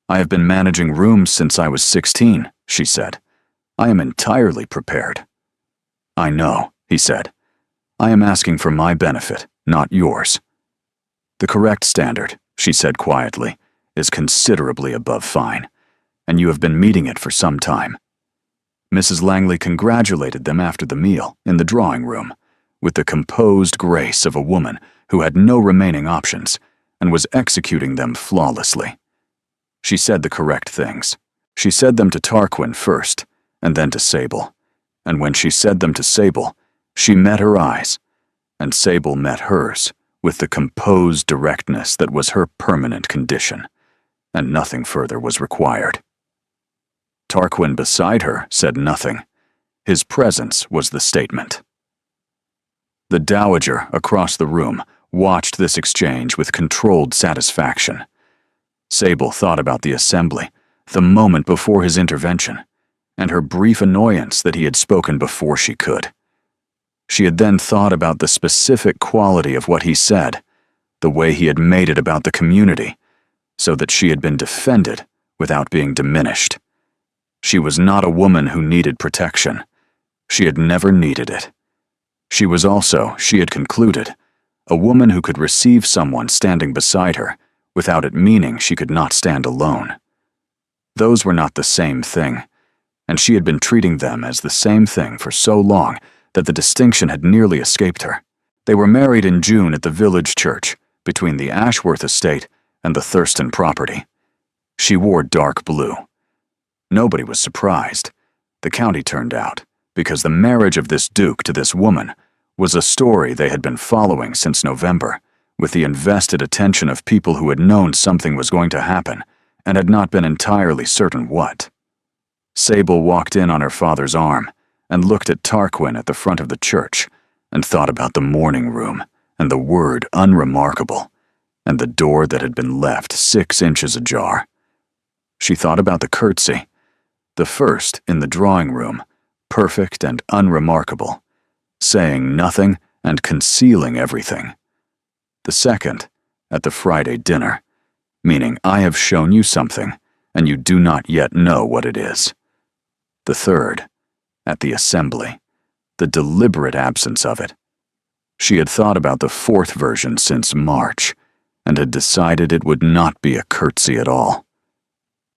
[SPEAKER 1] "I have been managing rooms since I was 16, she said. "I am entirely prepared." "I know," he said. "I am asking for my benefit, not yours." "The correct standard," she said quietly, "is considerably above fine, and you have been meeting it for some time." Mrs. Langley congratulated them after the meal in the drawing room, with the composed grace of a woman who had no remaining options and was executing them flawlessly. She said the correct things. She said them to Tarquin first, and then to Sable. And when she said them to Sable, she met her eyes, and Sable met hers with the composed directness that was her permanent condition, and nothing further was required. Tarquin beside her said nothing. His presence was the statement. The dowager across the room watched this exchange with controlled satisfaction. Sable thought about the assembly, the moment before his intervention, and her brief annoyance that he had spoken before she could. She had then thought about the specific quality of what he said, the way he had made it about the community, so that she had been defended without being diminished. She was not a woman who needed protection. She had never needed it. She was also, she had concluded, a woman who could receive someone standing beside her without it meaning she could not stand alone. Those were not the same thing, and she had been treating them as the same thing for so long that the distinction had nearly escaped her. They were married in June at the village church between the Ashworth estate and the Thurston property. She wore dark blue. Nobody was surprised. The county turned out, because the marriage of this duke to this woman was a story they had been following since November, with the invested attention of people who had known something was going to happen and had not been entirely certain what. Sable walked in on her father's arm and looked at Tarquin at the front of the church and thought about the morning room and the word unremarkable and the door that had been left 6 inches ajar. She thought about the curtsy, the first in the drawing room, perfect and unremarkable, saying nothing and concealing everything. The second, at the Friday dinner, meaning I have shown you something and you do not yet know what it is. The third, at the assembly, the deliberate absence of it. She had thought about the fourth version since March and had decided it would not be a curtsy at all.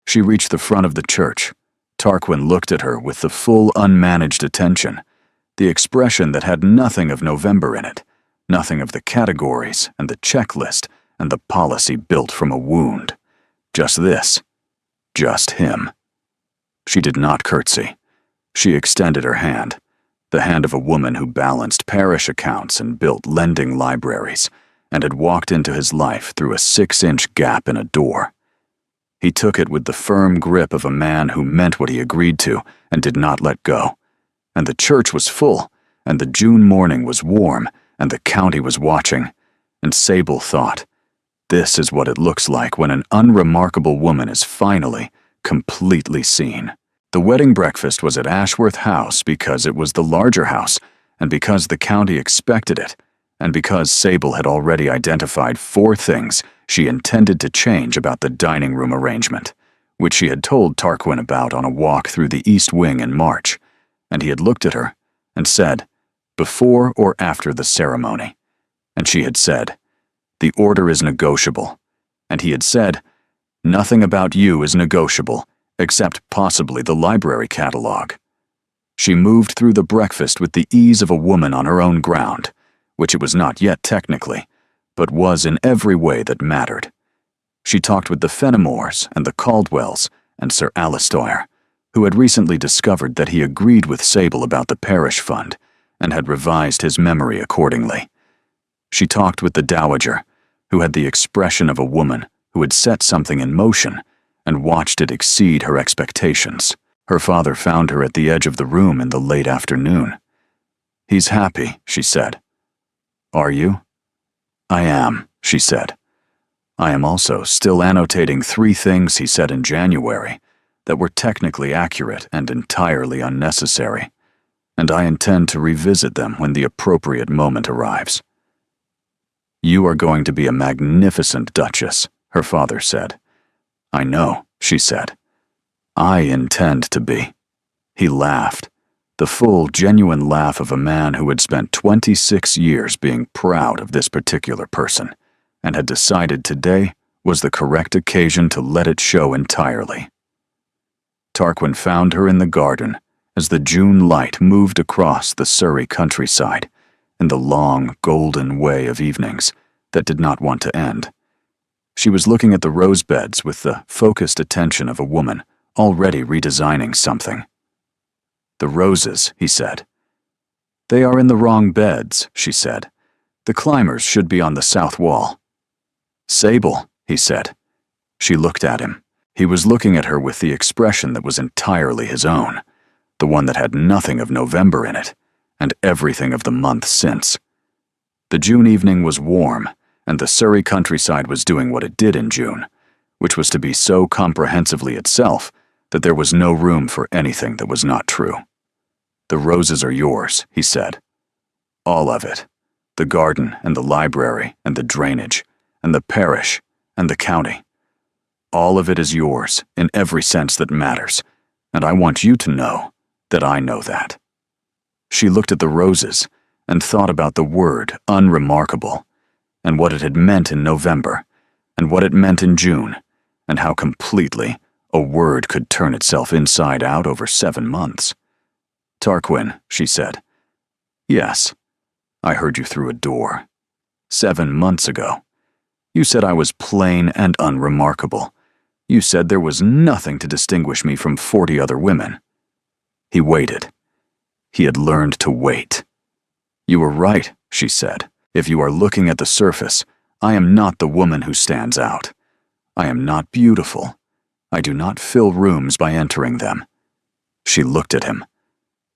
[SPEAKER 1] She reached the front of the church. Tarquin looked at her with the full unmanaged attention, the expression that had nothing of November in it, nothing of the categories and the checklist and the policy built from a wound. Just this. Just him. She did not curtsy. She extended her hand, the hand of a woman who balanced parish accounts and built lending libraries, and had walked into his life through a 6-inch gap in a door. He took it with the firm grip of a man who meant what he agreed to and did not let go. And the church was full, and the June morning was warm, and the county was watching. And Sable thought, this is what it looks like when an unremarkable woman is finally, completely seen. The wedding breakfast was at Ashworth House because it was the larger house, and because the county expected it, and because Sable had already identified 4 things she intended to change about the dining room arrangement, which she had told Tarquin about on a walk through the East Wing in March, and he had looked at her and said, before or after the ceremony, and she had said, the order is negotiable, and he had said, nothing about you is negotiable, except possibly the library catalog. She moved through the breakfast with the ease of a woman on her own ground, which it was not yet technically, but was in every way that mattered. She talked with the Fenimores and the Caldwells and Sir Alistair, who had recently discovered that he agreed with Sable about the parish fund and had revised his memory accordingly. She talked with the dowager, who had the expression of a woman who had set something in motion and watched it exceed her expectations. Her father found her at the edge of the room in the late afternoon. He's happy, she said. Are you? I am, she said. I am also still annotating 3 things he said in January that were technically accurate and entirely unnecessary, and I intend to revisit them when the appropriate moment arrives. You are going to be a magnificent duchess, her father said. I know, she said. I intend to be. He laughed, the full, genuine laugh of a man who had spent 26 years being proud of this particular person, and had decided today was the correct occasion to let it show entirely. Tarquin found her in the garden as the June light moved across the Surrey countryside in the long, golden way of evenings that did not want to end. She was looking at the rose beds with the focused attention of a woman already redesigning something. "The roses," he said. "They are in the wrong beds," she said. "The climbers should be on the south wall." "Sable," he said. She looked at him. He was looking at her with the expression that was entirely his own, the one that had nothing of November in it, and everything of the month since. The June evening was warm, and the Surrey countryside was doing what it did in June, which was to be so comprehensively itself that there was no room for anything that was not true. "The roses are yours," he said. "All of it. The garden and the library and the drainage and the parish and the county. All of it is yours in every sense that matters, and I want you to know that I know that." She looked at the roses and thought about the word unremarkable, and what it had meant in November, and what it meant in June, and how completely a word could turn itself inside out over 7 months. "Tarquin," she said. "Yes, I heard you through a door. 7 months ago. You said I was plain and unremarkable. You said there was nothing to distinguish me from 40 other women." He waited. He had learned to wait. "You were right," she said. "If you are looking at the surface, I am not the woman who stands out. I am not beautiful. I do not fill rooms by entering them." She looked at him.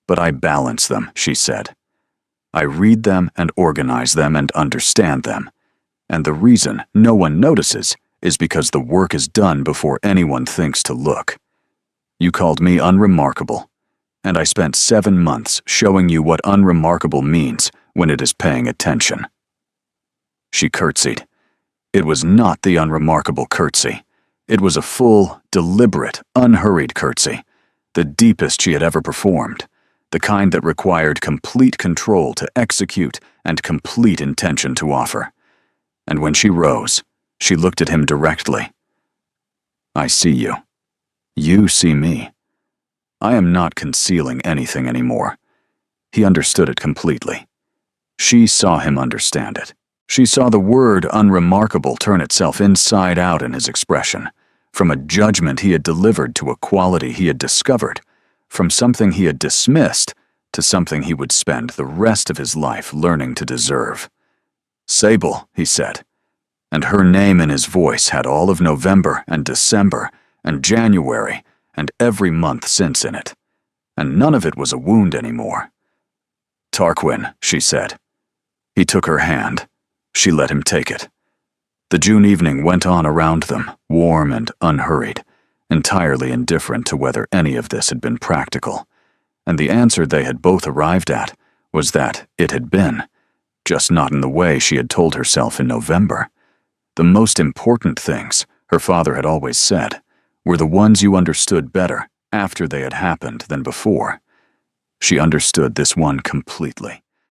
[SPEAKER 1] "But I balance them," she said. "I read them and organize them and understand them. And the reason no one notices is because the work is done before anyone thinks to look. You called me unremarkable, and I spent 7 months showing you what unremarkable means when it is paying attention." She curtsied. It was not the unremarkable curtsy. It was a full, deliberate, unhurried curtsy, the deepest she had ever performed, the kind that required complete control to execute and complete intention to offer. And when she rose, she looked at him directly. "I see you. You see me. I am not concealing anything anymore." He understood it completely. She saw him understand it. She saw the word unremarkable turn itself inside out in his expression, from a judgment he had delivered to a quality he had discovered, from something he had dismissed to something he would spend the rest of his life learning to deserve. "Sable," he said, and her name in his voice had all of November and December and January and every month since in it, and none of it was a wound anymore. "Tarquin," she said. He took her hand. She let him take it. The June evening went on around them, warm and unhurried, entirely indifferent to whether any of this had been practical, and the answer they had both arrived at was that it had been, just not in the way she had told herself in November. The most important things, her father had always said, were the ones you understood better after they had happened than before. She understood this one completely.